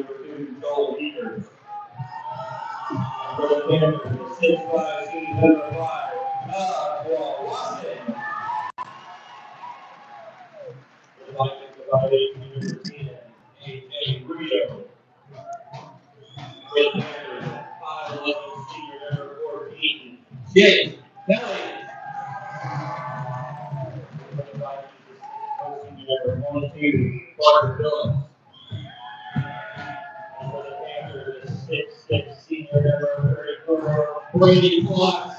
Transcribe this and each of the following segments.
student Joel Peters. For the Panthers, 6'5", senior number 5, Noah Watson. For the Vikings, the 5'8", number 10, A.J. Brito. For the Panthers, 5'11", senior number 14, Jake Kelly. For the Vikings, senior number 22, Carter Phillips. For the Panthers, 6'6", senior number 34, Brady Fox.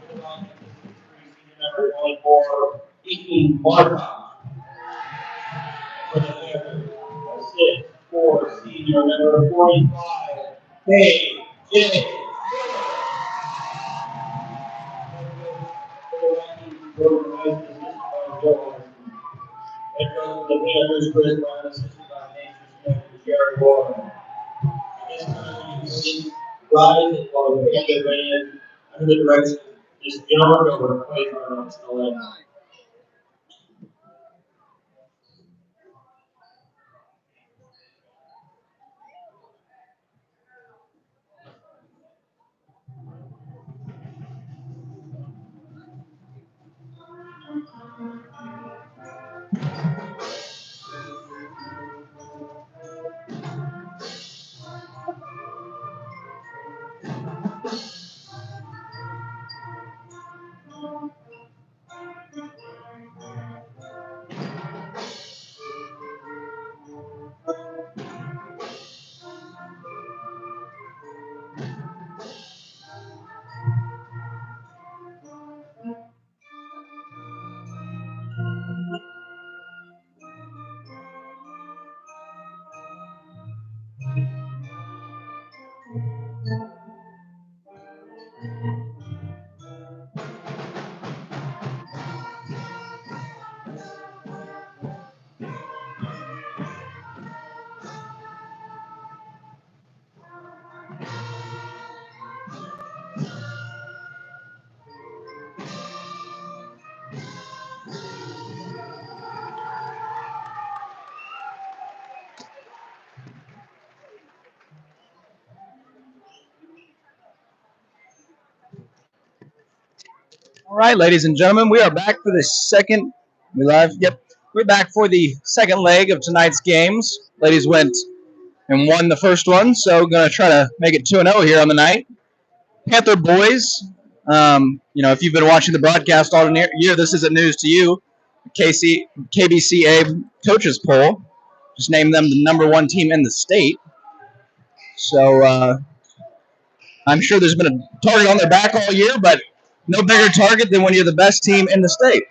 For the Vikings, 6'3", senior number 24, Ethan Barkov. For the Panthers, 6'4", senior number 45, K.J. For the Vikings, organized assisted by Joe Larson. Head coach of the Panthers, Chris Brown, assisted by Nathan Smith and Jerry Warren. This time, we rise while the Panthers ran under the direction of this Gilbert over play for on Snowland. All right, ladies and gentlemen, we are back for the second. We live? Yep. We're back for the second leg of tonight's games. Ladies went and won the first one, so we're going to try to make it 2-0 here on the night. Panther boys, if you've been watching the broadcast all year, this isn't news to you. KBCA coaches poll just named them the number one team in the state. So I'm sure there's been a target on their back all year, but no bigger target than when you're the best team in the state.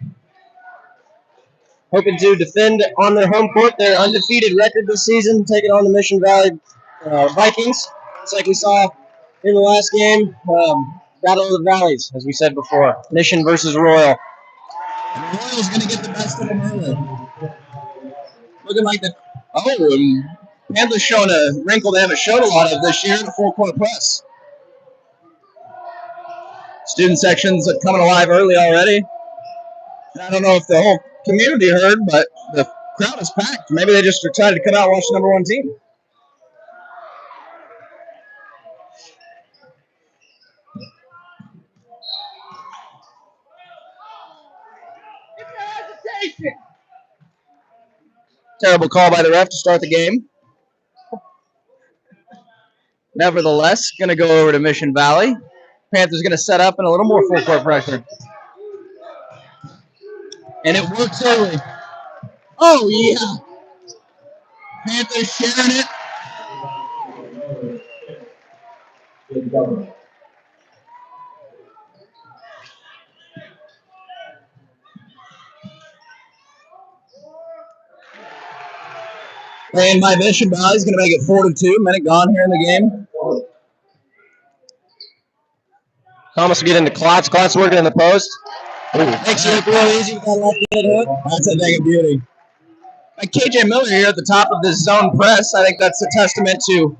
Hoping to defend on their home court their undefeated record this season, taking on the Mission Valley Vikings. It's like we saw in the last game, Battle of the Valleys, as we said before. Mission versus Royal. And Royal's going to get the best of them early. Looking like the... Oh, and Panthers showing a wrinkle they haven't showed a lot of this year in the full-court press. Student sections are coming alive early already. And I don't know if the whole community heard, but the crowd is packed. Maybe they just are excited to come out and watch the number one team. Terrible call by the ref to start the game. Nevertheless, going to go over to Mission Valley. Panthers going to set up in a little more full court pressure. And it works early. Oh, yeah. Panthers sharing it. And my Mission Valley is going to make it 4-2. Minute gone here in the game. Thomas will get into Klotz. Klotz working in the post. Makes it look real easy with that left-handed hook. That's a thing of beauty. And KJ Miller here at the top of this zone press. I think that's a testament to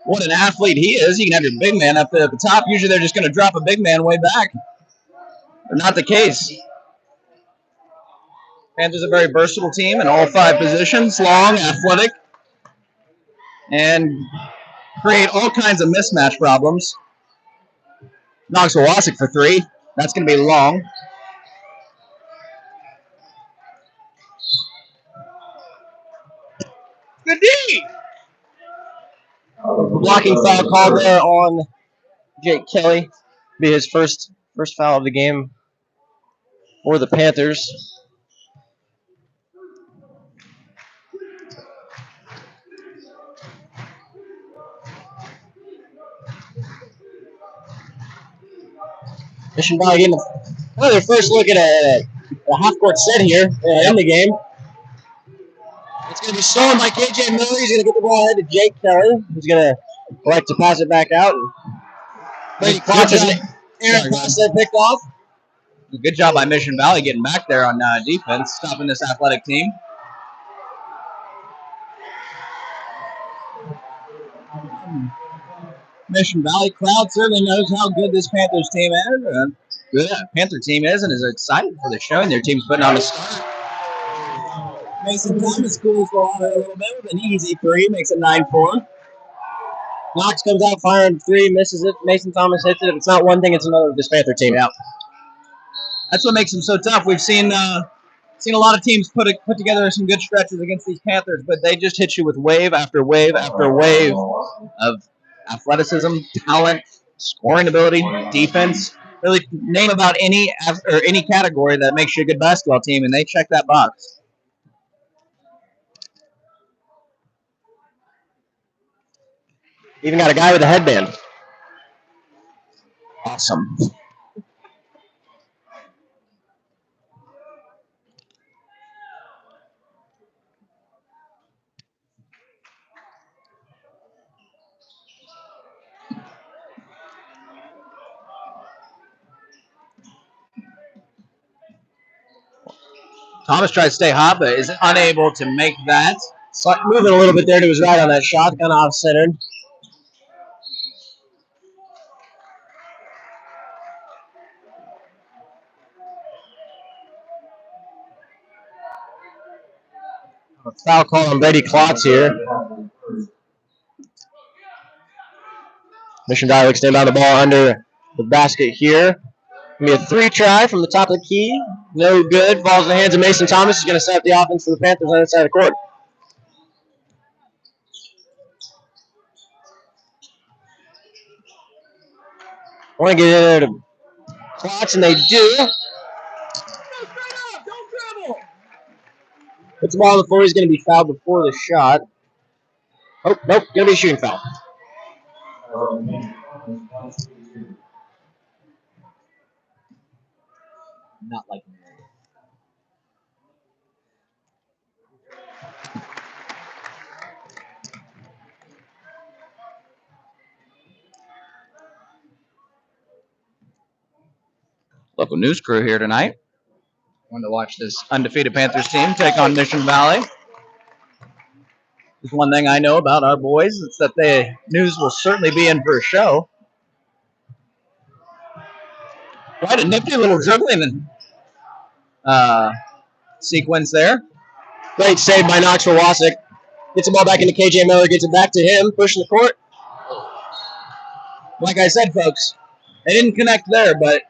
what an athlete he is. You can have your big man up there at the top. Usually they're just going to drop a big man way back. But not the case. Panthers are a very versatile team in all 5 positions, long, athletic, and create all kinds of mismatch problems. Knoxville Wassick for 3. That's going to be long. Good D! Blocking foul called there on Jake Kelly. Be his first foul of the game for the Panthers. Mission Valley getting their first look at a half-court set here in the game. It's going to be stolen by KJ Miller. He's going to get the ball ahead to Jake Kelly. He's going to like to pass it back out. Brady Clark is Aaron pass that picked off. Good job by Mission Valley getting back there on defense, stopping this athletic team. Mission Valley crowd certainly knows how good this Panthers team is. Good Panther team is and is excited for the showing their team's putting on a start. Mason Thomas cools the water a little bit with an easy 3, makes it 9-4. Knox comes out firing 3, misses it. Mason Thomas hits it. If it's not one thing, it's another with this Panther team. Yeah. That's what makes them so tough. We've seen a lot of teams put together some good stretches against these Panthers, but they just hit you with wave after wave after wave of athleticism, talent, scoring ability, defense. Really name about any category that makes you a good basketball team, and they check that box. Even got a guy with a headband. Awesome. Thomas tries to stay hot, but is unable to make that. Moving a little bit there to his right on that shot, kind of off-centered. Foul call on Brady Klotz here. Mission Valley looks to inbound the ball under the basket here. Gonna be a 3 try from the top of the key. No good. Falls in the hands of Mason Thomas. He's going to set up the offense for the Panthers on the side of the court. Want to get in there to Klotz, and they do. Don't dribble! Puts the ball on the floor. He's going to be fouled before the shot. Oh, nope. Going to be a shooting foul. Not like me. Local news crew here tonight. Wanted to watch this undefeated Panthers team take on Mission Valley. There's one thing I know about our boys. It's that the news will certainly be in for a show. Quite a nifty little juggling sequence there. Great save by Knoxville Wassick. Gets the ball back into KJ Miller. Gets it back to him. Pushing the court. Like I said, folks, they didn't connect there, but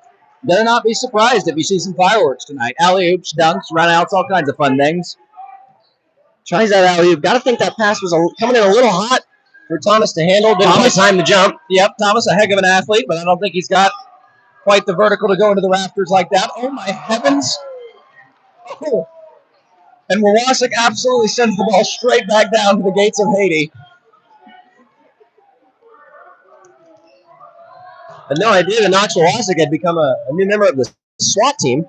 better not be surprised if you see some fireworks tonight. Alley-oops, dunks, run-outs, all kinds of fun things. Tries that alley-oop. Got to think that pass was coming in a little hot for Thomas to handle. Didn't quite time to jump. Yep, Thomas, a heck of an athlete, but I don't think he's got quite the vertical to go into the rafters like that. Oh, my heavens. Oh. And Wassick absolutely sends the ball straight back down to the gates of Haiti. I had no idea that Knoxville Wassick had become a new member of the SWAT team.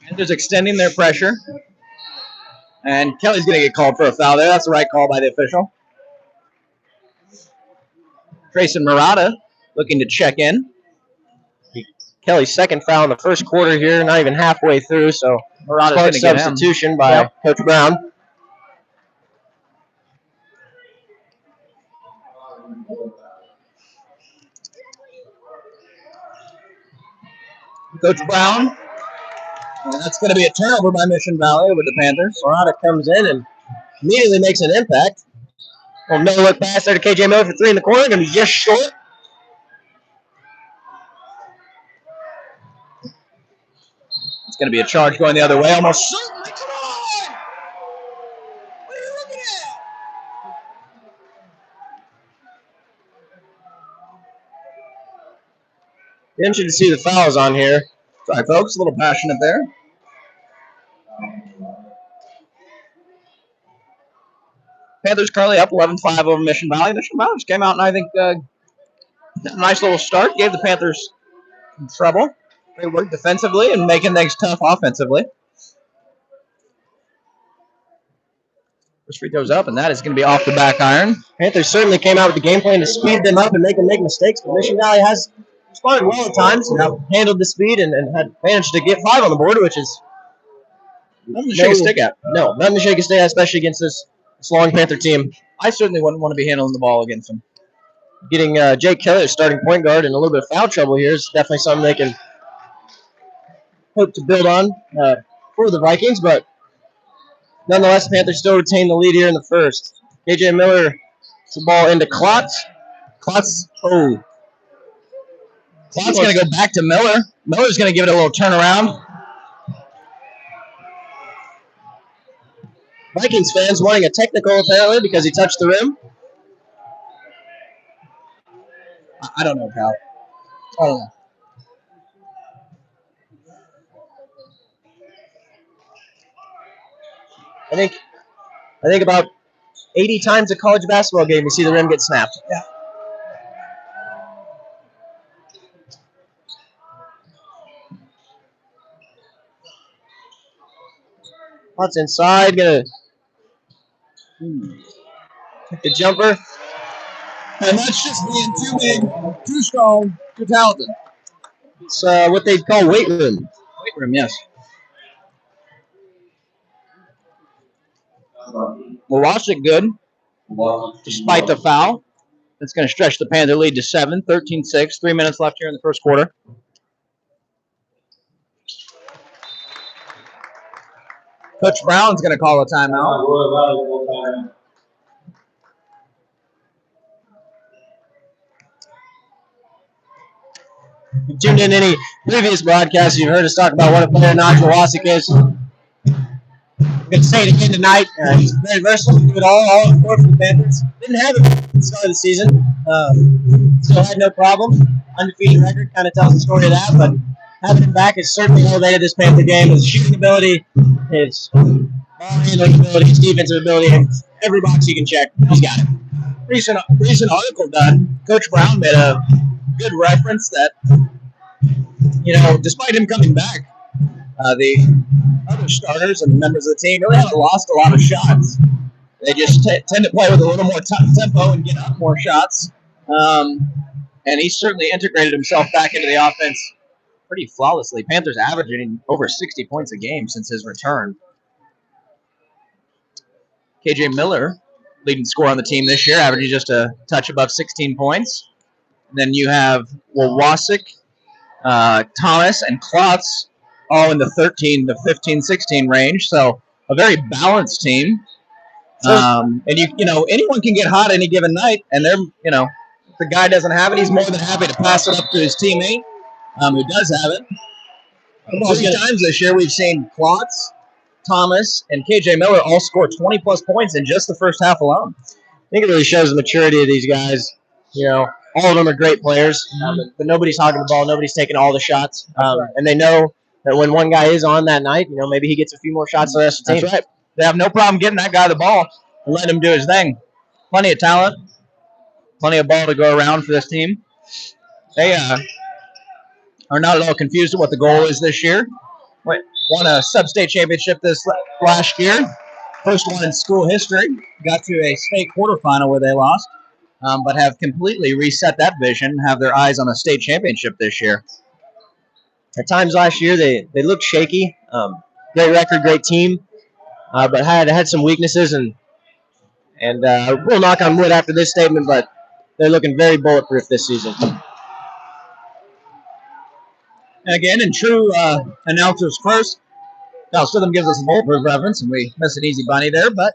Panthers extending their pressure. And Kelly's going to get called for a foul there. That's the right call by the official. Trayson Murata looking to check in. Kelly's second foul in the first quarter here, not even halfway through, so Murata's going to get substitution by Coach Brown. Coach Brown And that's going to be a turnover by Mission Valley with the Panthers. Sorata comes in and immediately makes an impact. Well, no look pass there to KJ Miller for three in the corner. Going to be just short. It's going to be a charge going the other way. Almost certainly. Come on! What are you looking at? Interesting to see the fouls on here. Sorry, folks. A little passionate there. Panthers currently up 11-5 over Mission Valley. Mission Valley just came out and I think a nice little start. Gave the Panthers some trouble. They worked defensively and making things tough offensively. First free throws up, and that is going to be off the back iron. Panthers certainly came out with the game plan to speed them up and make them make mistakes, but Mission Valley has responded well at times and handled the speed and had managed to get 5 on the board, which is nothing to shake a stick at. No, nothing to shake a stick at, especially against this long Panther team. I certainly wouldn't want to be handling the ball against them. Getting Jake Kelly, starting point guard, in a little bit of foul trouble here is definitely something they can hope to build on for the Vikings, but nonetheless, Panthers still retain the lead here in the first. KJ Miller gets the ball into Klotz. Klotz going to go back to Miller. Miller's going to give it a little turnaround. Vikings fans wanting a technical apparently because he touched the rim. I don't know, pal. I don't know. I think about 80 times a college basketball game you see the rim get snapped. Yeah. Klotz inside, gonna take the jumper. And that's just being too big, too strong, too talented. It's what they call weight room. Weight room, yes. Morosic good, despite the foul. That's going to stretch the Panther lead to 7, 13-6. 3 minutes left here in the first quarter. Coach Brown's going to call a timeout. If you tuned in any previous broadcasts, you've heard us talk about what a player Nigel Wasik is. I'm going to say it again tonight. He's very versatile. He did it all on the court for the Panthers. Didn't have it at the start of the season. Still had no problem. Undefeated record kind of tells the story of that, but having him back has certainly elevated this Panther game. His shooting ability, his ball handling ability, his defensive ability, and every box you can check, he's got it. Recent article done, Coach Brown made a good reference that, despite him coming back, the other starters and members of the team really haven't lost a lot of shots. They just tend to play with a little more tempo and get up more shots. And he certainly integrated himself back into the offense pretty flawlessly. Panthers averaging over 60 points a game since his return. KJ Miller, leading scorer on the team this year, averaging just a touch above 16 points. And then you have Wasik, Thomas, and Klotz all in the 13 to 15, 16 range. So a very balanced team. And anyone can get hot any given night. And they're, if the guy doesn't have it, he's more than happy to pass it up to his teammate who does have it. 3 times this year we've seen Klotz, Thomas, and KJ Miller all score 20-plus points in just the first half alone. I think it really shows the maturity of these guys. All of them are great players, but nobody's hogging the ball. Nobody's taking all the shots. And they know that when one guy is on that night, maybe he gets a few more shots than the rest of the team. That's right. They have no problem getting that guy the ball and letting him do his thing. Plenty of talent, plenty of ball to go around for this team. They are not at all confused at what the goal is this year. Won a sub-state championship this last year. First one in school history. Got to a state quarterfinal where they lost, but have completely reset that vision and have their eyes on a state championship this year. At times last year, they looked shaky. Great record, great team, but had some weaknesses, and we'll knock on wood after this statement, but they're looking very bulletproof this season. Again, in true announcers first, Kyle Stidham gives us a bulletproof reference, and we miss an easy bunny there, but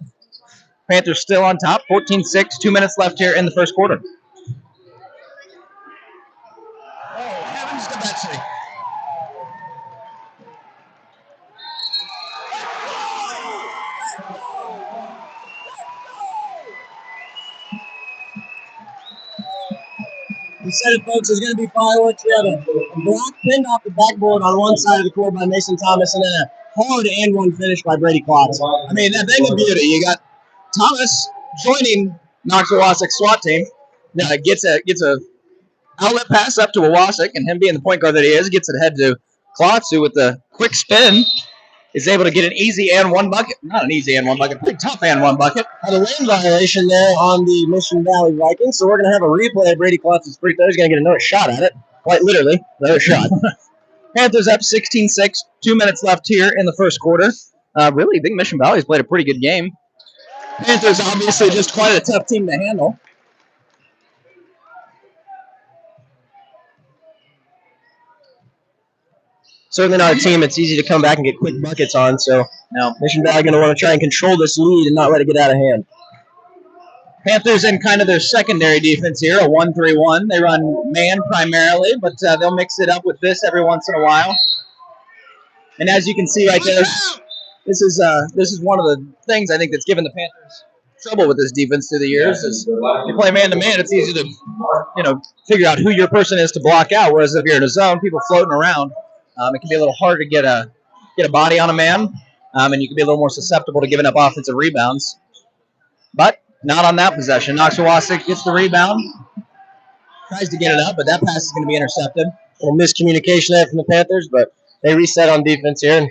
Panthers still on top, 14-6, 2 minutes left here in the first quarter. Oh, heavens to Betsy. We said it, folks. There's going to be fireworks. We have a block pinned off the backboard on one side of the court by Mason Thomas, and then a hard and one finish by Brady Klotz. I mean, that thing of beauty. You got Thomas joining Knoxville Wassick's SWAT team. Gets a outlet pass up to Wassick, and him being the point guard that he is, gets it ahead to Klotz, who with the quick spin is able to get an easy and one bucket. Not an easy and one bucket, pretty tough and one bucket. Had a lane violation there on the Mission Valley Vikings, so we're going to have a replay of Brady Klotz's free throw. He's going to get another shot at it. Quite literally, another shot. Panthers up 16-6, 2 minutes left here in the first quarter. Really, I think Mission Valley's played a pretty good game. Panthers obviously just quite a tough team to handle. Certainly not a team it's easy to come back and get quick buckets on, so No. Mission Valley going to want to try and control this lead and not let it get out of hand. Panthers in kind of their secondary defense here, a 1-3-1. They run man primarily, but they'll mix it up with this every once in a while. And as you can see right there, this is one of the things I think that's given the Panthers trouble with this defense through the years. Is you play man to man, it's easy to figure out who your person is to block out. Whereas if you're in a zone, people floating around, it can be a little hard to get a body on a man, and you can be a little more susceptible to giving up offensive rebounds. But not on that possession. Knoxville Wassick gets the rebound, tries to get it up, but that pass is going to be intercepted. A little miscommunication there from the Panthers, but they reset on defense here. And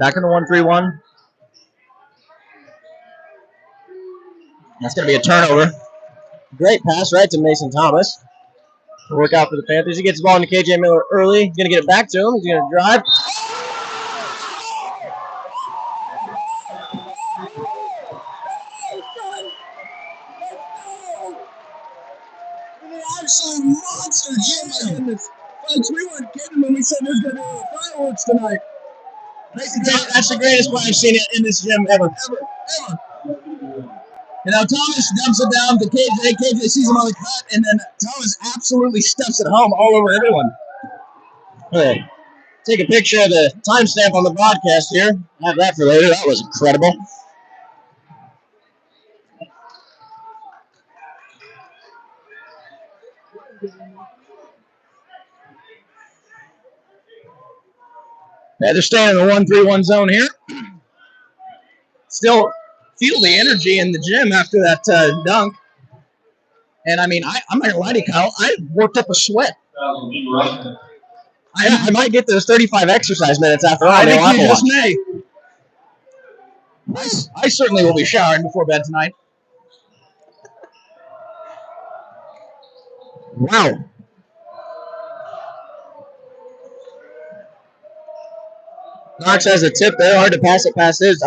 back in the 1-3-1. That's going to be a turnover. Great pass right to Mason Thomas. Work out for the Panthers. He gets the ball into KJ Miller early. He's going to get it back to him. He's going to drive. Absolute monster jam. Folks, we weren't kidding when we said there's going to be fireworks tonight. That's the greatest play I've seen in this gym ever. And now Thomas dumps it down to KJ. KJ sees him on the cut, and then Thomas absolutely stuffs it home all over everyone. Okay. Take a picture of the timestamp on the broadcast here. Have that for later. That was incredible. Yeah, they're staying in the 1-3-1 zone here. Still feel the energy in the gym after that dunk. And I mean, I'm not gonna lie to you, Kyle. I worked up a sweat. I might get those 35 exercise minutes after all. I think you just may. I certainly will be showering before bed tonight. Wow. Knox has a tip there. Hard to pass it past his.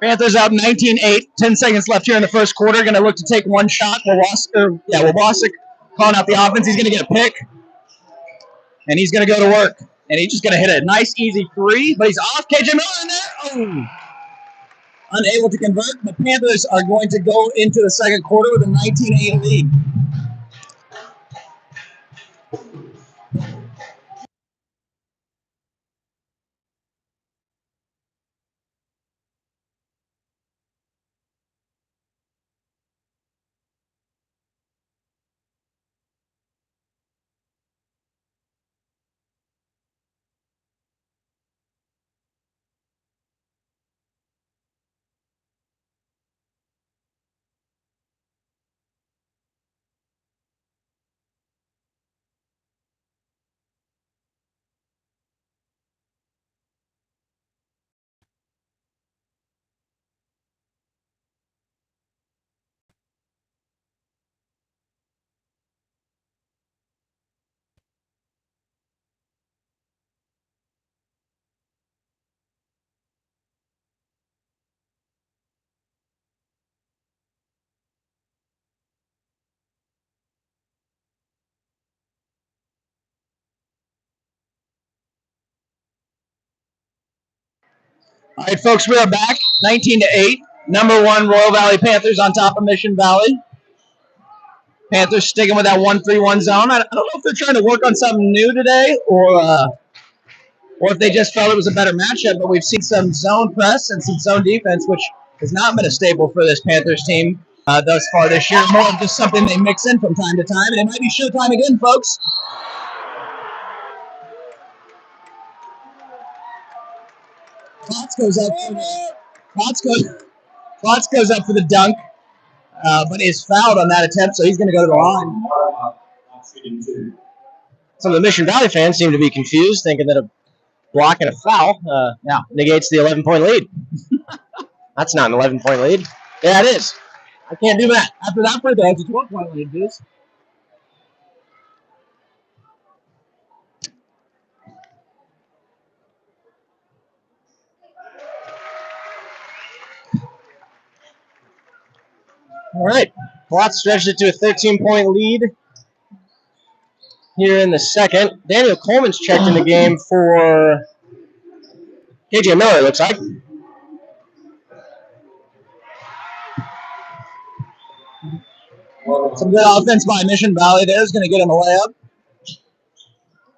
Panthers up 19-8. 10 seconds left here in the first quarter. Going to look to take one shot. Wassick calling out the offense. He's going to get a pick. And he's going to go to work. And he's just going to hit a nice, easy three. But he's off. KJ Miller in there. Oh. Unable to convert. The Panthers are going to go into the second quarter with a 19-8 lead. All right, folks, we are back. 19-8. Number 1 Royal Valley Panthers on top of Mission Valley. Panthers sticking with that 1-3-1 zone. I don't know if they're trying to work on something new today or if they just felt it was a better matchup, but we've seen some zone press and some zone defense, which has not been a staple for this Panthers team thus far this year. More of just something they mix in from time to time, and it might be showtime again, folks. Klotz goes up for the dunk, but is fouled on that attempt, so he's going to go to the line. Some of the Mission Valley fans seem to be confused, thinking that a block and a foul negates the 11-point lead. That's not an 11-point lead. Yeah, it is. I can't do that. After that free throw, it's a 12-point lead, dudes. All right. Klotz stretched it to a 13-point lead here in the second. Daniel Coleman's checked in the game for KJ Miller, it looks like. Some good offense by Mission Valley there is going to get him a layup.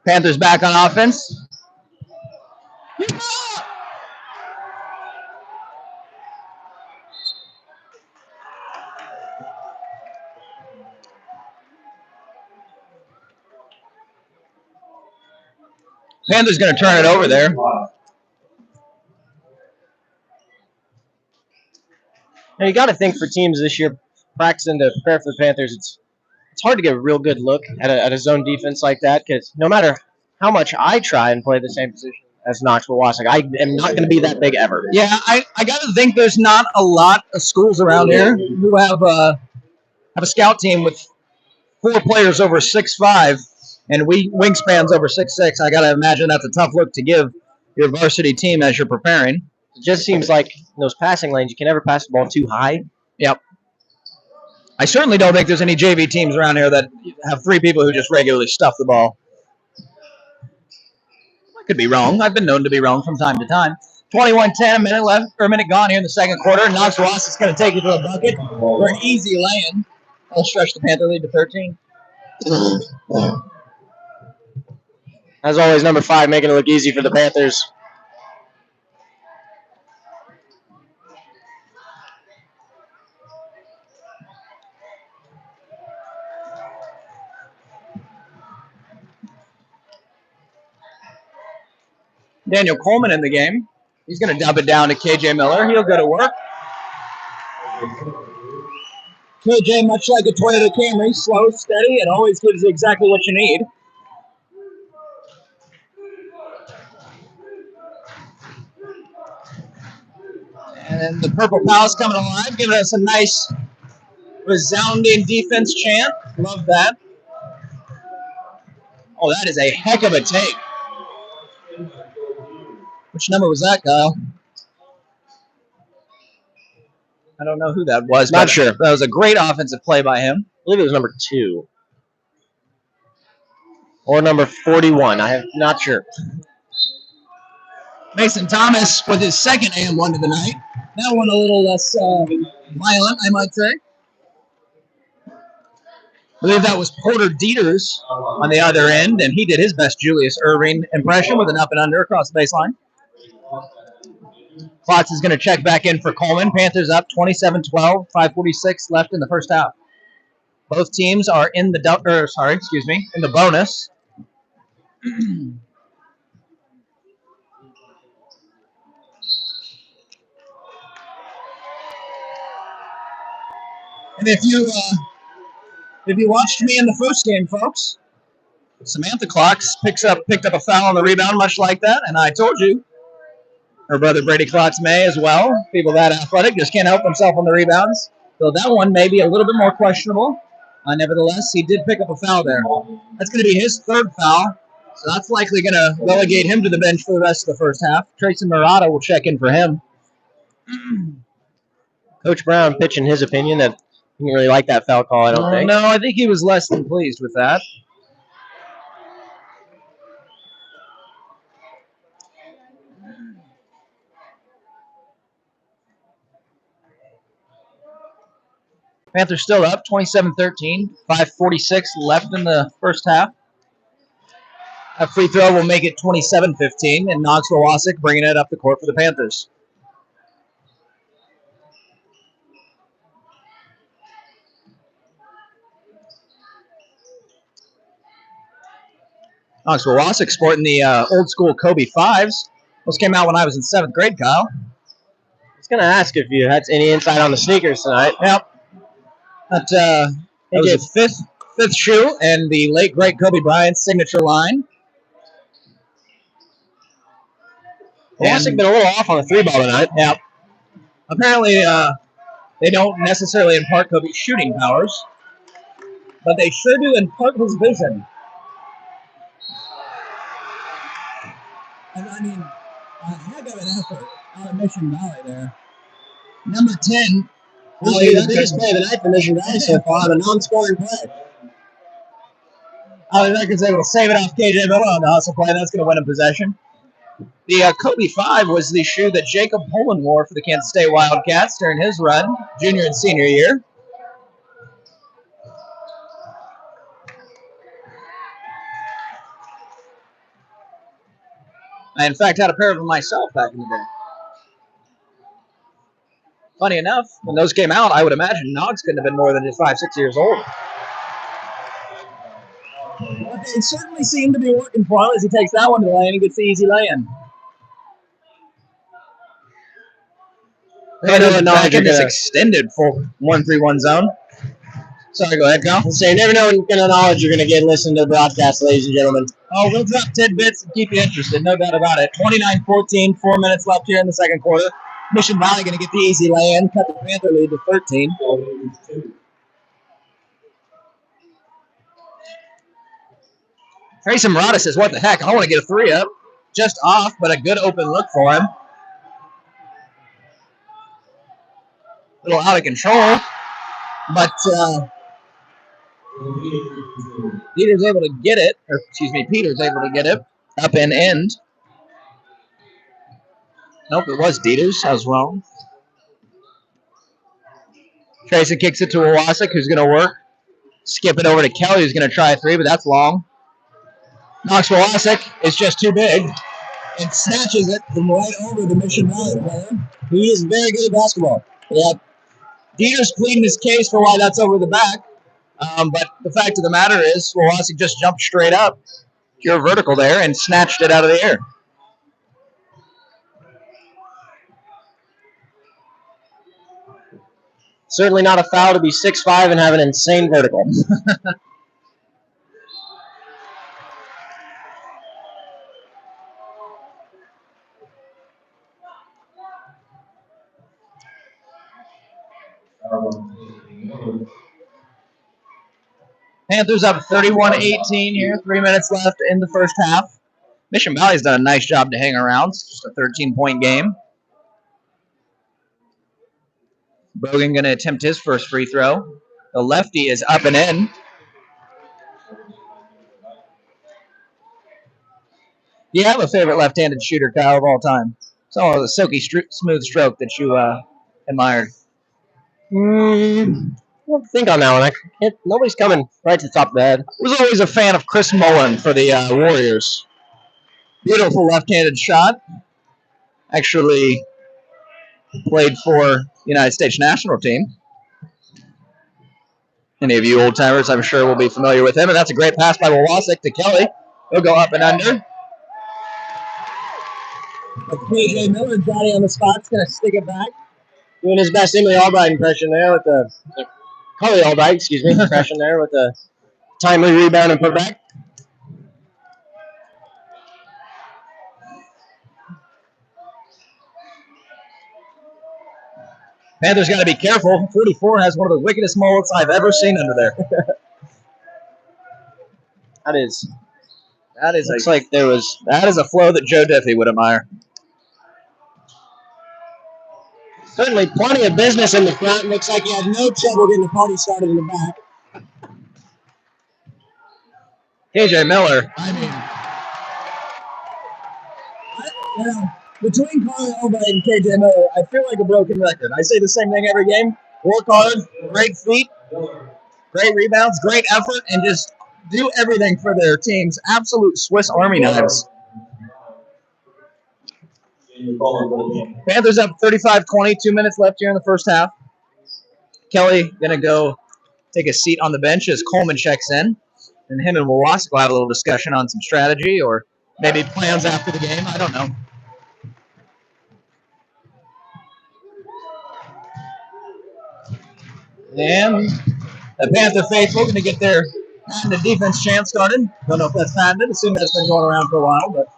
Panthers back on offense. Panthers going to turn it over there. Now you got to think for teams this year practicing to prepare for the Panthers, it's hard to get a real good look at a zone defense like that because no matter how much I try and play the same position as Knoxville Wausau, I am not going to be that big ever. Yeah, I got to think there's not a lot of schools around here who have a scout team with 4 players over 6'5", and wingspans over 6'6". I got to imagine that's a tough look to give your varsity team as you're preparing. It just seems like in those passing lanes, you can never pass the ball too high. Yep. I certainly don't think there's any JV teams around here that have 3 people who just regularly stuff the ball. I could be wrong. I've been known to be wrong from time to time. 21-10, a minute gone here in the second quarter. Knoxville Wausau is going to take it to the bucket for an easy lay-in. I'll stretch the Panther lead to 13. As always, number 5 making it look easy for the Panthers. Daniel Coleman in the game. He's going to dump it down to KJ Miller. He'll go to work. KJ, much like a Toyota Camry, slow, steady, and always gives you exactly what you need. And the Purple Pals coming alive, giving us a nice resounding defense chant. Love that. Oh, that is a heck of a take. Which number was that, Kyle? I don't know who that was. Not sure. That was a great offensive play by him. I believe it was number 2. Or number 41. I am not sure. Mason Thomas with his second and one of the night. That one a little less violent, I might say. I believe that was Porter Dieters on the other end, and he did his best Julius Irving impression with an up and under across the baseline. Klotz is going to check back in for Coleman. Panthers up 27-12, 5:46 left in the first half. Both teams are in the in the bonus. And if you watched me in the first game, folks, Samantha Klotz picked up a foul on the rebound, much like that, and I told you. Her brother Brady Klotz may as well. People that athletic just can't help themselves on the rebounds. So that one may be a little bit more questionable. Nevertheless, he did pick up a foul there. That's going to be his 3rd foul. So that's likely going to relegate him to the bench for the rest of the first half. Tracy Murata will check in for him. Coach Brown pitching his opinion that he didn't really like that foul call, I don't think. No, I think he was less than pleased with that. Panthers still up, 27-13. 5:46 left in the first half. A free throw will make it 27-15, and Knoxville Wassick bringing it up the court for the Panthers. Knoxville Wassick sporting the old school Kobe 5s. Those came out when I was in 7th grade, Kyle. I was gonna ask if you had any insight on the sneakers tonight. Yep. That was a fifth shoe and the late great Kobe Bryant's signature line. Wassick been a little off on the 3-ball tonight. Yep. Apparently, they don't necessarily impart Kobe's shooting powers, but they sure do impart his vision. And I mean, a heck of an effort out of Mission Valley there. Number 10. Well, the biggest play of the night for Mission Valley so far, the non-scoring play. Allie Records able to save it off KJ Miller on the hustle play. That's going to win him possession. The Kobe 5 was the shoe that Jacob Poland wore for the Kansas State Wildcats during his run, junior and senior year. I, in fact, had a pair of them myself back in the day. Funny enough, when those came out, I would imagine Noggs couldn't have been more than just 5, 6 years old. But they certainly seem to be working for him as he takes that one to the lane and gets the easy lay-in. Back in this extended full 1-3-1 zone. Sorry, go ahead, Kyle. So you never know what kind of knowledge you're going to get listening to the broadcast, ladies and gentlemen. Oh, we'll drop tidbits and keep you interested, no doubt about it. 29-14, 4 minutes left here in the second quarter. Mission Valley going to get the easy lay-in, cut the Panther lead to 13. Tracy Murata says, what the heck, I want to get a 3 up. Just off, but a good open look for him. A little out of control, but Peter's able to get it, Peter's able to get it up and end. Nope, it was Dieters. I was wrong. Tracy kicks it to Wassick, who's going to work. Skip it over to Kelly, who's going to try a 3, but that's long. Knoxville Wassick is just too big and snatches it from right over the Mission Valley player. He is very good at basketball. Yep. Dieter's pleading his case for why that's over the back. But the fact of the matter is, Wassick just jumped straight up, pure vertical there, and snatched it out of the air. Certainly not a foul to be 6'5" and have an insane vertical. Panthers up 31-18 here. 3 minutes left in the first half. Mission Valley's done a nice job to hang around. It's just a 13-point game. Brogan going to attempt his first free throw. The lefty is up and in. Do you have a favorite left-handed shooter, Kyle, of all time? Someone with a silky, smooth stroke that you admired. I'll think on that one. Nobody's coming right to the top of the head. I was always a fan of Chris Mullen for the Warriors. Beautiful left-handed shot. Actually played for the United States national team. Any of you old-timers, I'm sure, will be familiar with him. And that's a great pass by Wassick to Kelly. He'll go up and under. But KJ Miller, Johnny on the spot's going to stick it back. Doing his best Emily Albright impression there with the Carly Albright, impression there with the timely rebound and put back. Panthers got to be careful. 44 has one of the wickedest mullets I've ever seen under there. That is Looks like that is a flow that Joe Diffie would admire. Certainly plenty of business in the front. Looks like you had no trouble getting the party started in the back. KJ Miller. Between Carly Albright and KJ Miller, I feel like a broken record. I say the same thing every game. Work hard, great feet, great rebounds, great effort, and just do everything for their teams. Absolute Swiss Army knives. Panthers up 35-20, 2 minutes left here in the first half. Kelly going to go take a seat on the bench as Coleman checks in. And him and Wawask will have a little discussion on some strategy or maybe plans after the game. I don't know. And the Panther faithful going to get their patented defense chant started. Don't know if that's patented. Assume that's been going around for a while, but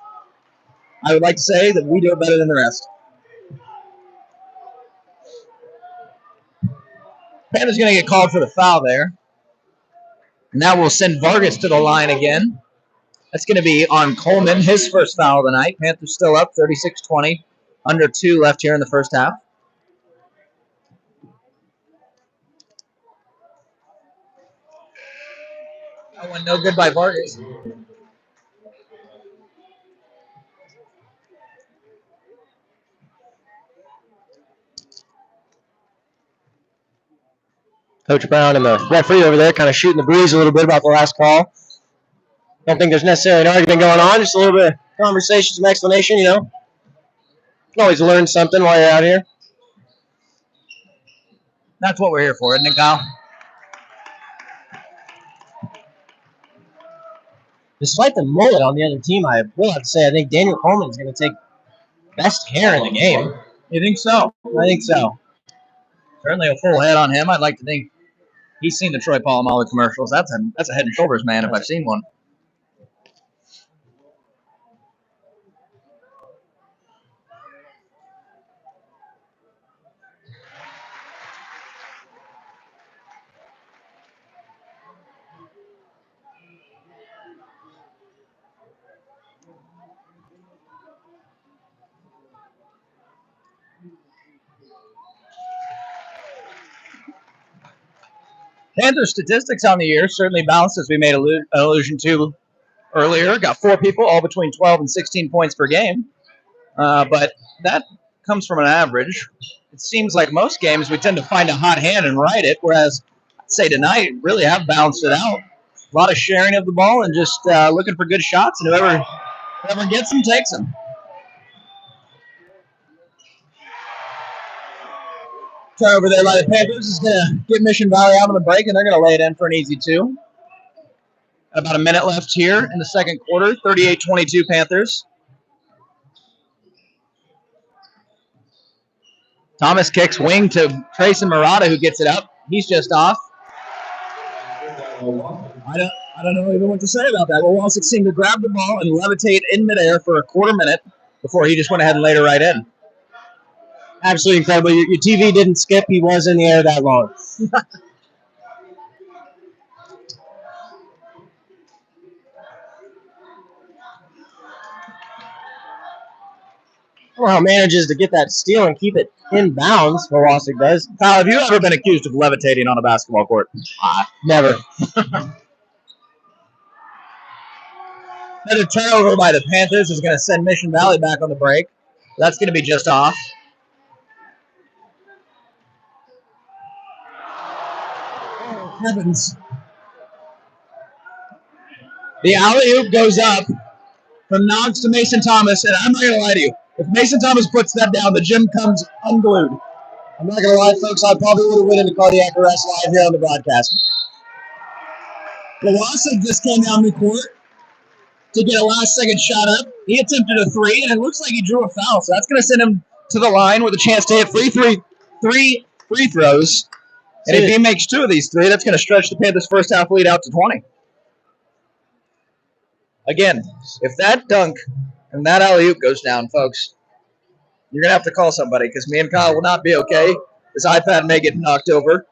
I would like to say that we do it better than the rest. Panther's going to get called for the foul there. Now we'll send Vargas to the line again. That's going to be on Coleman, his first foul of the night. Panthers still up 36-20. Under 2 left here in the first half. That one no good by Vargas. Coach Brown and the referee over there kind of shooting the breeze a little bit about the last call. Don't think there's necessarily an argument going on, just a little bit of conversation, some explanation, you know. You can always learn something while you're out here. That's what we're here for, isn't it, Kyle? Despite the mullet on the other team, I will have to say I think Daniel Coleman is going to take best care in the game. You think so? I think so. Certainly a full head on him. I'd like to think he's seen the Troy Polamalu commercials. That's a Head and Shoulders man if I've seen one. Panthers statistics on the year certainly balanced, as we made allusion to earlier. Got 4 people, all between 12 and 16 points per game. But that comes from an average. It seems like most games we tend to find a hot hand and ride it, whereas I'd say tonight really have balanced it out. A lot of sharing of the ball and just looking for good shots, and whoever gets them takes them. Try over there by the Panthers is going to get Mission Valley out on the break, and they're going to lay it in for an easy 2. About a minute left here in the second quarter. 38-22 Panthers. Thomas kicks wing to Trayson Murata, who gets it up. He's just off. I don't know even what to say about that. Well, Walsick seemed to grab the ball and levitate in midair for a quarter minute before he just went ahead and laid it right in. Absolutely incredible. Your TV didn't skip. He was in the air that long. I don't know how manages to get that steal and keep it in bounds. Wawask does. Kyle, have you ever been accused of levitating on a basketball court? Never. Another turnover by the Panthers is going to send Mission Valley back on the break. That's going to be just off. Oh, heavens. The alley-oop goes up from Noggs to Mason Thomas, and I'm not going to lie to you. If Mason Thomas puts that down, the gym comes unglued. I'm not going to lie, folks. I probably would have went into cardiac arrest live here on the broadcast. Wawask just came down the court to get a last-second shot up. He attempted a 3, and it looks like he drew a foul. So that's going to send him to the line with a chance to hit three free throws. And if he makes 2 of these 3, that's going to stretch the Panthers' first half lead out to 20. Again, if that dunk and that alley-oop goes down, folks, you're going to have to call somebody because me and Kyle will not be okay. This iPad may get knocked over.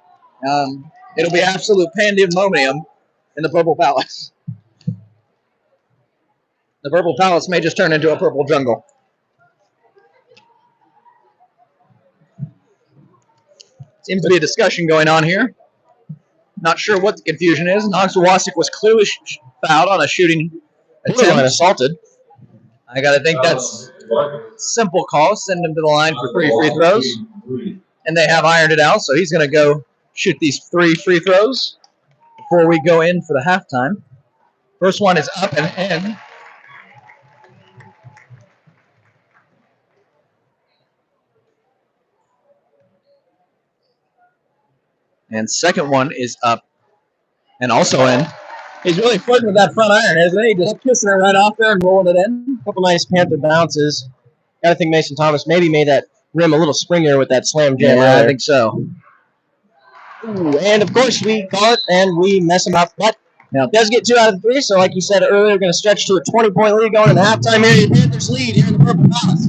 It'll be absolute pandemonium in the Purple Palace. The Purple Palace may just turn into a purple jungle. Seems to be a discussion going on here. Not sure what the confusion is. Noggs Wawask was clearly fouled on a shooting attempt. Assaulted. I got to think that's simple call. Send him to the line for 3 free throws. and they have ironed it out. So he's going to go shoot these 3 free throws before we go in for the halftime. First one is up and in. And second one is up and also in. He's really flirting with that front iron, isn't he? Just kissing it right off there and rolling it in. A couple nice Panther bounces. Gotta think Mason Thomas maybe made that rim a little springier with that slam jam. Yeah, I think so. Ooh, and of course we call it and we mess him up. But now it does get 2 out of 3. So like you said earlier, we're going to stretch to a 20-point lead going into halftime here. Panthers lead here in the Purple Palace.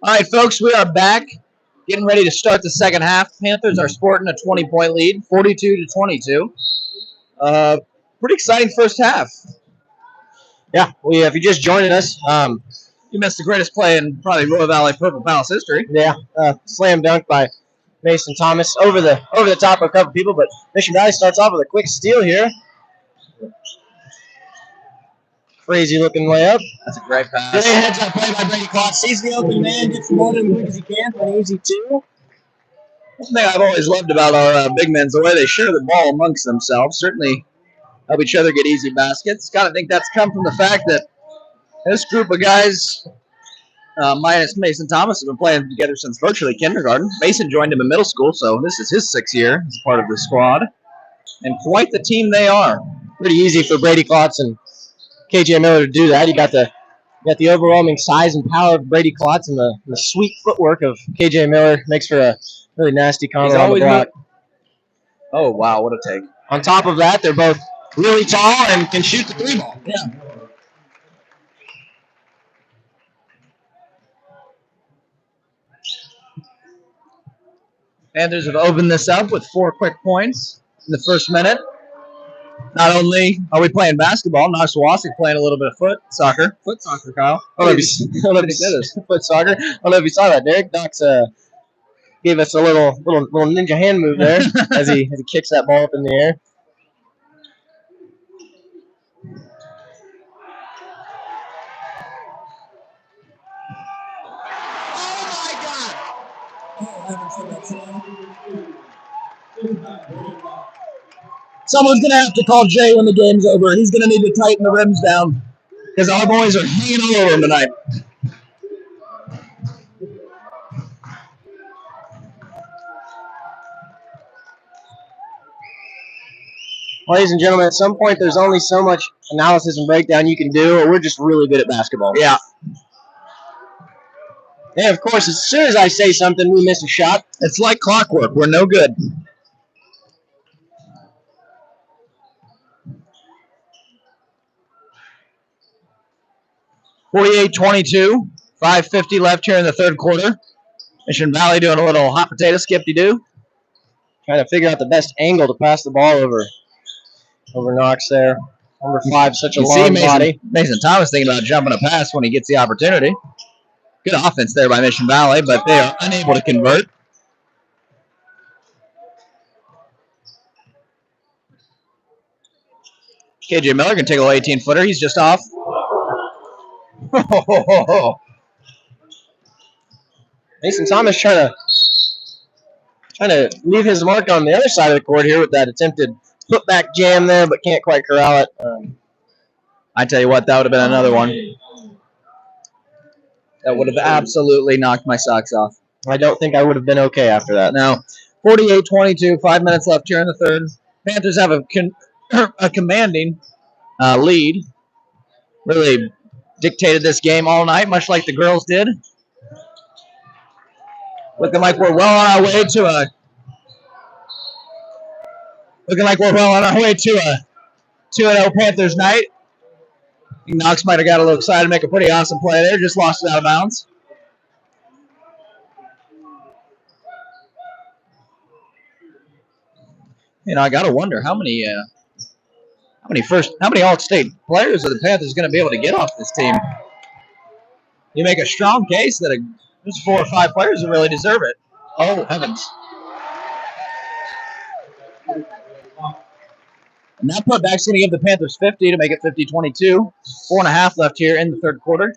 All right, folks, we are back, getting ready to start the second half. Panthers are sporting a 20-point lead, 42-22. Pretty exciting first half. Yeah, if you're just joining us, You missed the greatest play in probably Royal Valley Purple Palace history. yeah, slam dunk by Mason Thomas over the top of a couple people, but Mission Valley starts off with a quick steal here. Crazy looking layup. That's a great pass. Great heads up play by Brady Klotz. Sees the open man, gets the ball to him quick as he can for an easy two. One thing I've always loved about our big men is the way they share the ball amongst themselves. Certainly help each other get easy baskets. Got to think that's come from the fact that this group of guys, minus Mason Thomas, have been playing together since virtually kindergarten. Mason joined him in middle school, so this is his 6th year as part of the squad. And quite the team they are. Pretty easy for Brady Klotz and KJ Miller to do that. You got the overwhelming size and power of Brady Klotz, and the sweet footwork of KJ Miller makes for a really nasty combo on the block. Oh, wow, what a take. On top of that, they're both really tall and can shoot the 3-ball. Yeah. Panthers have opened this up with 4 quick points in the first minute. Not only are we playing basketball, Knox Wasik playing a little bit of foot soccer, Kyle. I don't know if you foot soccer. I don't know if you saw that, Derek. Knox gave us a little ninja hand move there as he kicks that ball up in the air. Someone's going to have to call Jay when the game's over. He's going to need to tighten the rims down because our boys are hanging all over him tonight. Ladies and gentlemen, at some point there's only so much analysis and breakdown you can do, or we're just really good at basketball. Yeah. And of course, as soon as I say something, we miss a shot. It's like clockwork. We're no good. (48-22), 5:50 left here in the third quarter. Mission Valley doing a little hot potato skip-de-doo. Trying to figure out the best angle to pass the ball over Knox there. Number 5, such a long body. Mason Thomas thinking about jumping a pass when he gets the opportunity. Good offense there by Mission Valley, but they are unable to convert. KJ Miller can take a little 18-footer. He's just off. Mason Thomas trying to leave his mark on the other side of the court here with that attempted putback jam there, but can't quite corral it. I tell you what, that would have been another one. That would have absolutely knocked my socks off. I don't think I would have been okay after that. Now, 48-22, 5 minutes left here in the third. Panthers have a commanding lead. Really dictated this game all night, much like the girls did. Looking like we're well on our way to a 2-0 Panthers night. I think Knox might have got a little excited, make a pretty awesome play there. Just lost it out of bounds. You know, I gotta wonder how many All-State players are the Panthers going to be able to get off this team. You make a strong case that there's 4 or 5 players that really deserve it. Oh heavens! And that putback's going to give the Panthers 50 to make it 50-22. 4.5 left here in the third quarter.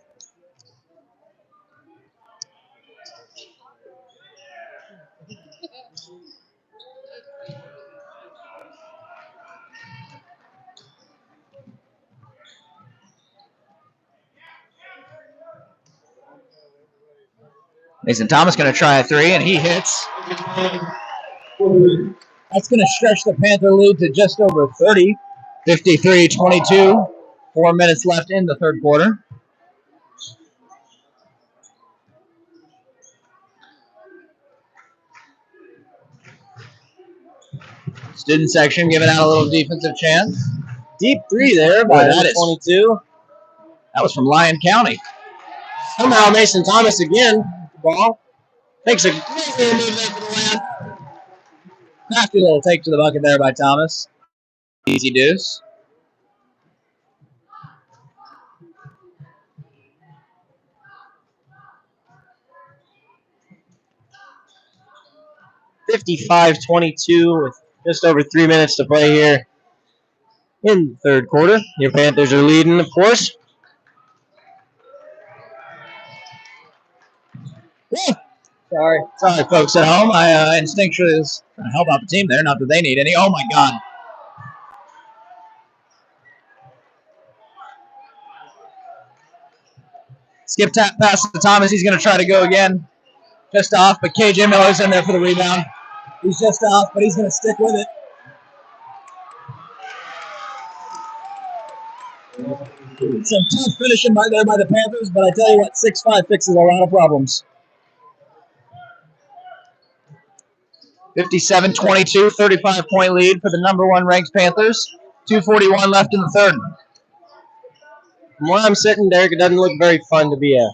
Mason Thomas going to try a 3, and he hits. That's going to stretch the Panther lead to just over 30. 53-22. 4 minutes left in the third quarter. Student section giving out a little defensive chance. Deep 3 there by 22. That was from Lyon County. Somehow Mason Thomas again ball. Makes a great little move there for the layup. Crafty little take to the bucket there by Thomas. Easy deuce. (55-22) with just over 3 minutes to play here in the third quarter. Your Panthers are leading, of course. Sorry, folks at home. I instinctually was trying to help out the team there. Not that they need any. Oh my God. Skip tap pass to Thomas. He's going to try to go again. Just off, but KJ Miller's in there for the rebound. He's just off, but he's going to stick with it. Some tough finishing by the Panthers, but I tell you what, 6'5" fixes a lot of problems. 57-22, 35-point lead for the number one ranked Panthers. 2:41 left in the third. From where I'm sitting, Derek, it doesn't look very fun to be a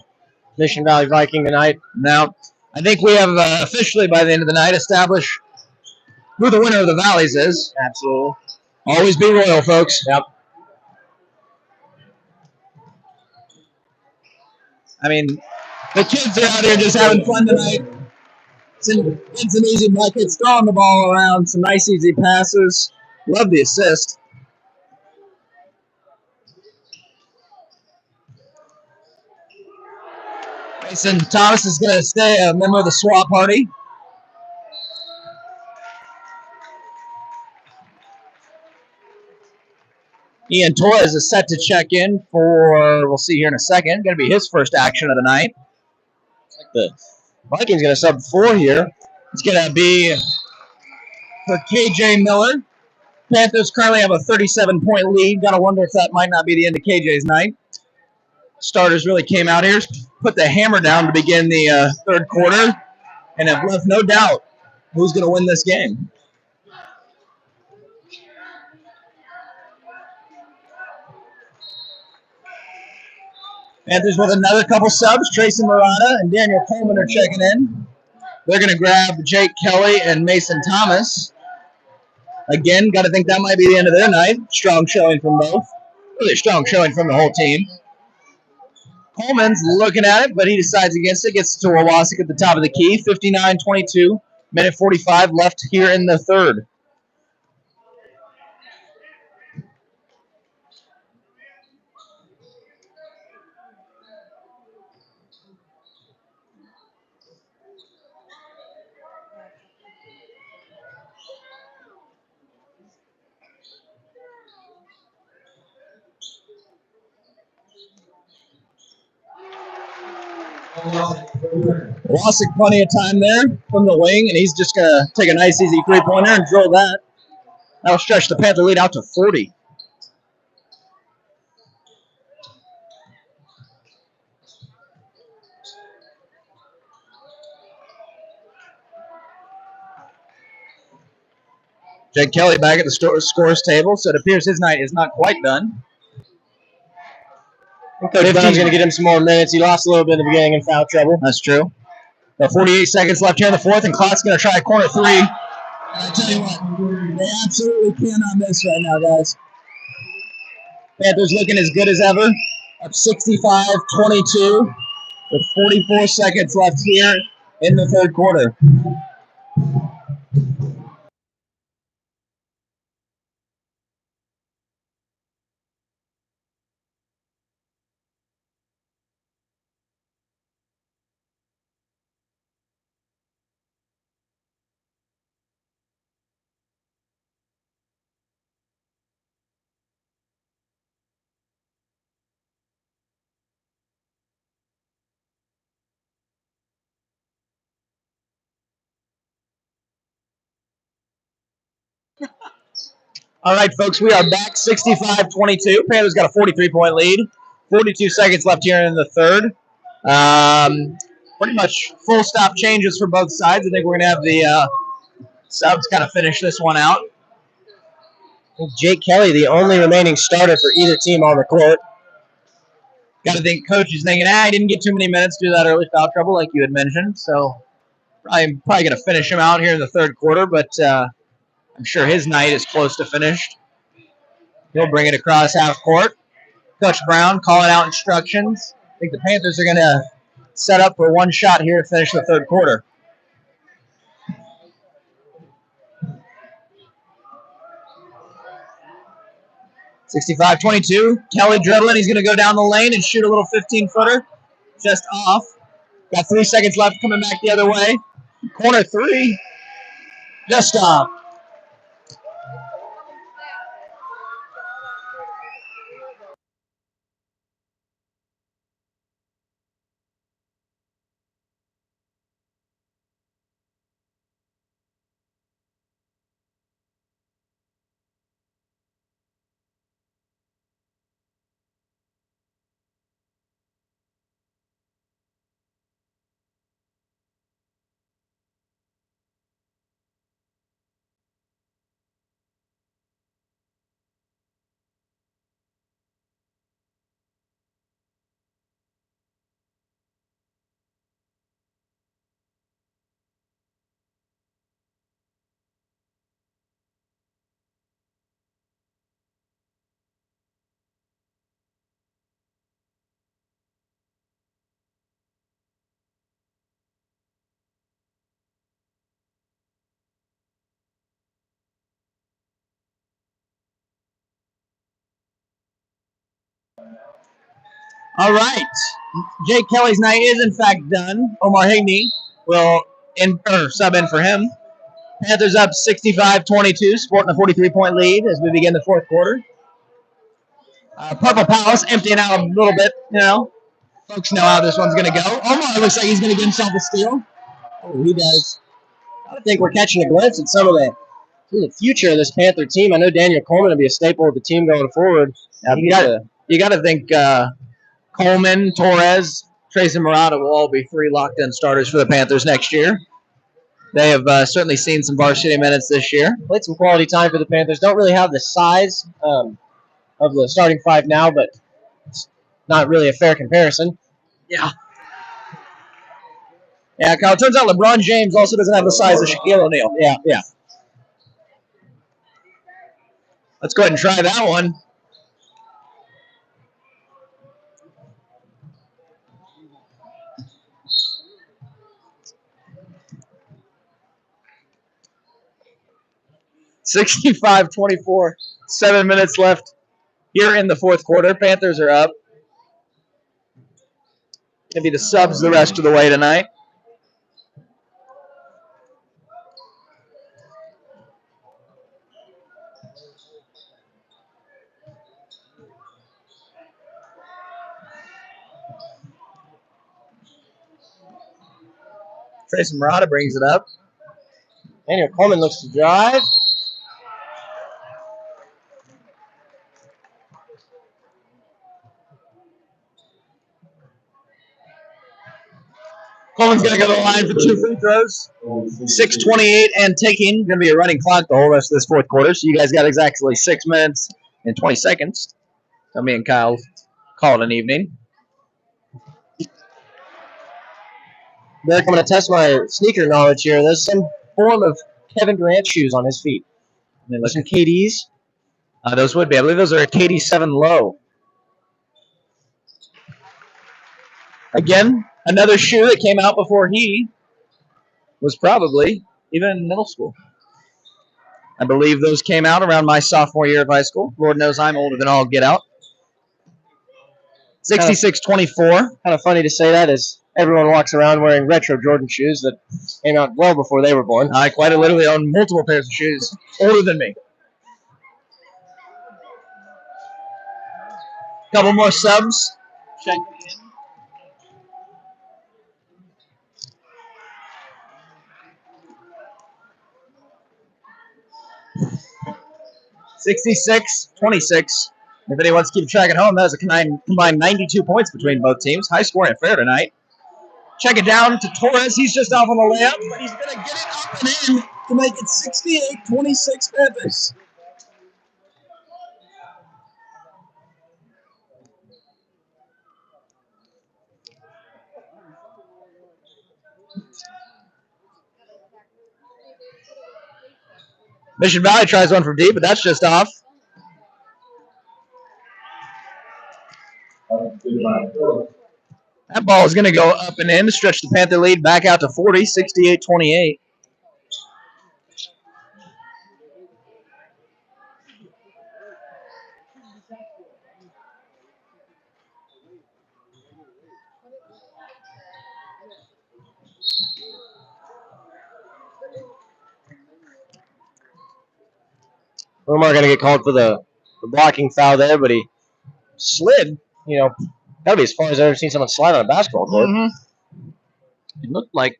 Mission Valley Viking tonight. Now, I think we have officially, by the end of the night, established who the winner of the Valleys is. Absolutely. Always be royal, folks. Yep. I mean, the kids are out here just having fun tonight. Some easy buckets, throwing the ball around, some nice easy passes. Love the assist. Mason Thomas is going to stay a member of the SWAT party. Ian Torres is set to check in for, we'll see here in a second, going to be his first action of the night. The Vikings going to sub 4 here. It's going to be for KJ Miller. Panthers currently have a 37-point lead. Got to wonder if that might not be the end of KJ's night. Starters really came out here, put the hammer down to begin the third quarter, and have left no doubt who's going to win this game. Panthers with another couple subs. Tracy Murata and Daniel Coleman are checking in. They're going to grab Jake Kelly and Mason Thomas. Again, got to think that might be the end of their night. Strong showing from both. Really strong showing from the whole team. Coleman's looking at it, but he decides against it. Gets to Wawasik at the top of the key. 59-22. Minute 45 left here in the third. Wawasik plenty of time there from the wing, and he's just going to take a nice, easy three-pointer and drill that. That'll stretch the Panther lead out to 40. Jake Kelly back at the scores table, so it appears his night is not quite done. Coach Brown's going to get him some more minutes. He lost a little bit in the beginning in foul trouble. That's true. 48 seconds left here in the fourth, and Klott's going to try a corner three. And I tell you what, they absolutely cannot miss right now, guys. Panthers looking as good as ever. Up 65-22 with 44 seconds left here in the third quarter. All right, folks, we are back 65-22. Panthers got a 43-point lead. 42 seconds left here in the third. Pretty much full stop changes for both sides. I think we're going to have the subs kind of finish this one out. Jake Kelly, the only remaining starter for either team on the court. Got to think coach is thinking, I didn't get too many minutes due to that early foul trouble, like you had mentioned. So I'm probably going to finish him out here in the third quarter, but I'm sure his night is close to finished. He'll bring it across half court. Coach Brown calling out instructions. I think the Panthers are going to set up for one shot here to finish the third quarter. (65-22). Kelly dribbling. He's going to go down the lane and shoot a little 15-footer. Just off. Got 3 seconds left, coming back the other way. Corner three. Just off. All right. Jake Kelly's night is, in fact, done. Omar Higney will sub in for him. Panthers up 65-22, sporting a 43-point lead as we begin the fourth quarter. Purple Palace emptying out a little bit, Folks know how this one's going to go. Omar looks like he's going to get himself a steal. Oh, he does. I think we're catching a glimpse at some of the future of this Panther team. I know Daniel Coleman will be a staple of the team going forward. You got to think Coleman, Torres, Trace, and Murata will all be 3 locked-in starters for the Panthers next year. They have certainly seen some varsity minutes this year. Played some quality time for the Panthers. Don't really have the size of the starting 5 now, but it's not really a fair comparison. Yeah. Yeah, Kyle, it turns out LeBron James also doesn't have the size of Shaquille O'Neal. Yeah. Let's go ahead and try that one. (65-24). 7 minutes left here in the fourth quarter. Panthers are up. Gonna be the subs the rest of the way tonight. Trace Murata brings it up. Daniel Coleman looks to drive. Coleman's going to go to the line for 2 free throws. 6:28 and ticking. Going to be a running clock the whole rest of this fourth quarter. So you guys got exactly 6 minutes and 20 seconds. So me and Kyle call it an evening. Derek, I'm going to test my sneaker knowledge here. There's some form of Kevin Durant shoes on his feet. And there's some KDs. Those would be. I believe those are a KD 7 low. Again, another shoe that came out before he was probably even in middle school. I believe those came out around my sophomore year of high school. Lord knows I'm older than all get out. 66-24. Kind of funny to say that as everyone walks around wearing retro Jordan shoes that came out well before they were born. I quite literally own multiple pairs of shoes older than me. Couple more subs. Check in. 66-26. If anyone wants to keep track at home, that was a combined 92 points between both teams. High scoring affair tonight. Check it down to Torres. He's just off on the layup, but he's going to get it up and in to make it 68-26 Panthers. Mission Valley tries one from deep, but that's just off. That ball is going to go up and in to stretch the Panther lead back out to 40, 68-28. Omar going to get called for the blocking foul there, but he slid. That would be as far as I've ever seen someone slide on a basketball court. Mm-hmm. It looked like,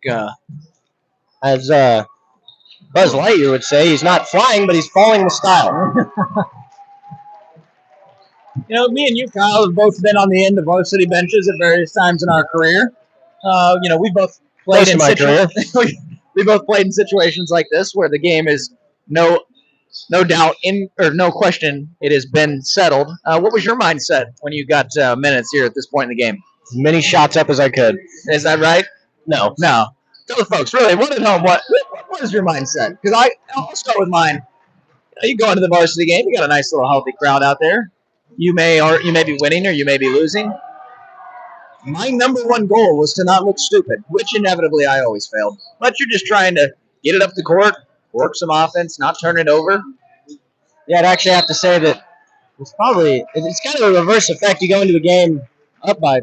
as Buzz Lightyear would say, he's not flying, but he's falling with style. Me and you, Kyle, have both been on the end of varsity benches at various times in our career. We both played in we both played in situations like this where the game is no doubt no question it has been settled. What was your mindset when you got minutes here at this point in the game? As many shots up as I could. Is that right? No. Tell the folks, really, what at home, what is your mindset? Because I'll start with mine. You go into the varsity game, you got a nice little healthy crowd out there. You may be winning or you may be losing. My number one goal was to not look stupid, which inevitably I always failed. But you're just trying to get it up the court, work some offense, not turn it over. Yeah, I'd actually have to say that it's kind of a reverse effect. You go into a game up by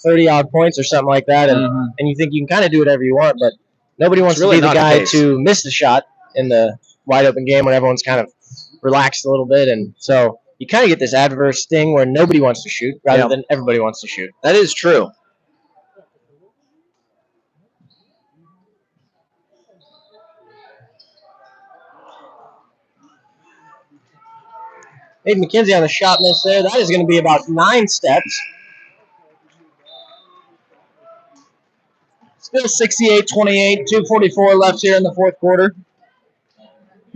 30-odd points or something like that, and you think you can kind of do whatever you want, but nobody wants to be the guy to miss the shot in the wide-open game when everyone's kind of relaxed a little bit, and so you kind of get this adverse thing where nobody wants to shoot rather than everybody wants to shoot. That is true. Aiden McKenzie on the shot miss there. That is going to be about 9 steps. Still 68-28, 2:44 left here in the fourth quarter.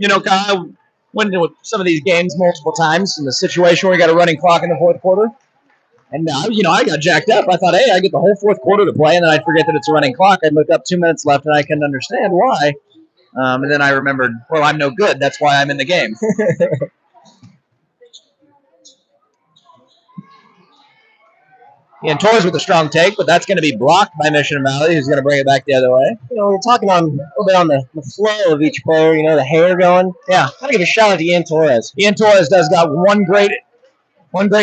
Kyle, I went into some of these games multiple times in the situation where you got a running clock in the fourth quarter. And, I got jacked up. I thought, hey, I get the whole fourth quarter to play, and then I'd forget that it's a running clock. I'd look up 2 minutes left, and I couldn't understand why. And then I remembered, well, I'm no good. That's why I'm in the game. Torres with a strong take, but that's going to be blocked by Mission Valley, who's going to bring it back the other way. We're talking a little bit on the flow of each player, the hair going. Yeah. Got to give a shout out to Ian Torres. Ian Torres does got one great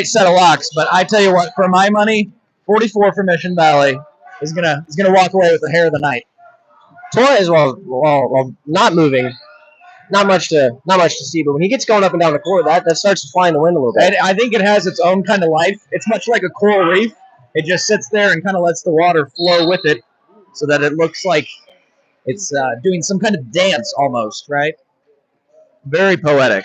set of locks, but I tell you what, for my money, 44 for Mission Valley is gonna walk away with the hair of the night. Torres, while not moving, not much to see, but when he gets going up and down the court, that starts to fly in the wind a little bit. I think it has its own kind of life. It's much like a coral reef. It just sits there and kind of lets the water flow with it so that it looks like it's doing some kind of dance almost, right? Very poetic.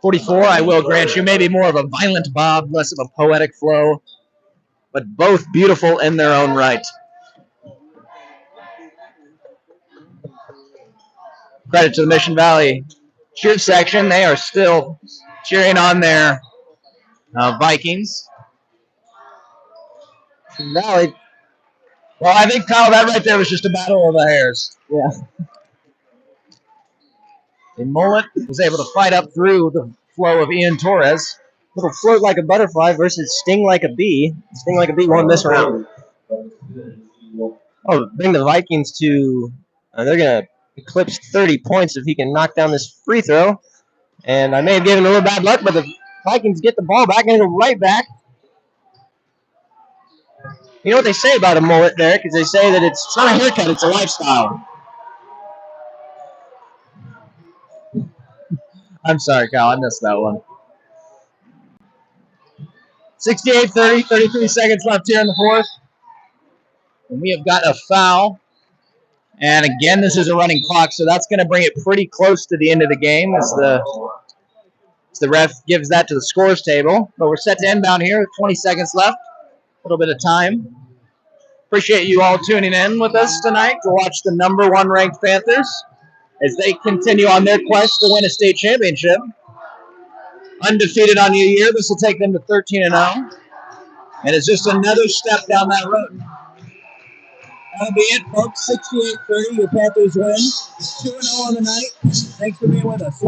44, I will grant you, maybe more of a violent bob, less of a poetic flow, but both beautiful in their own right. Credit to the Mission Valley cheer section. They are still cheering on their Vikings. Valley. Well, I think, Kyle, that right there was just a battle of the hairs. Yeah. The mullet was able to fight up through the flow of Ian Torres. Little float like a butterfly versus sting like a bee. Sting like a bee won this round. Oh, bring the Vikings to... they're going to eclipse 30 points if he can knock down this free throw. And I may have given him a little bad luck, but the Vikings get the ball back and go right back. You know what they say about a mullet, Derek? Is they say that it's not a haircut, it's a lifestyle. I'm sorry, Kyle. I missed that one. 68-30, 33 seconds left here in the fourth. And we have got a foul. And again, this is a running clock, so that's going to bring it pretty close to the end of the game as the ref gives that to the scores table. But we're set to inbound here with 20 seconds left. A little bit of time. Appreciate you all tuning in with us tonight to watch the number 1 ranked Panthers as they continue on their quest to win a state championship. Undefeated on the year, this will take them to 13-0. And it's just another step down that road. That'll be it, folks. 68-30. Your Panthers win. 2-0 on the night. Thanks for being with us.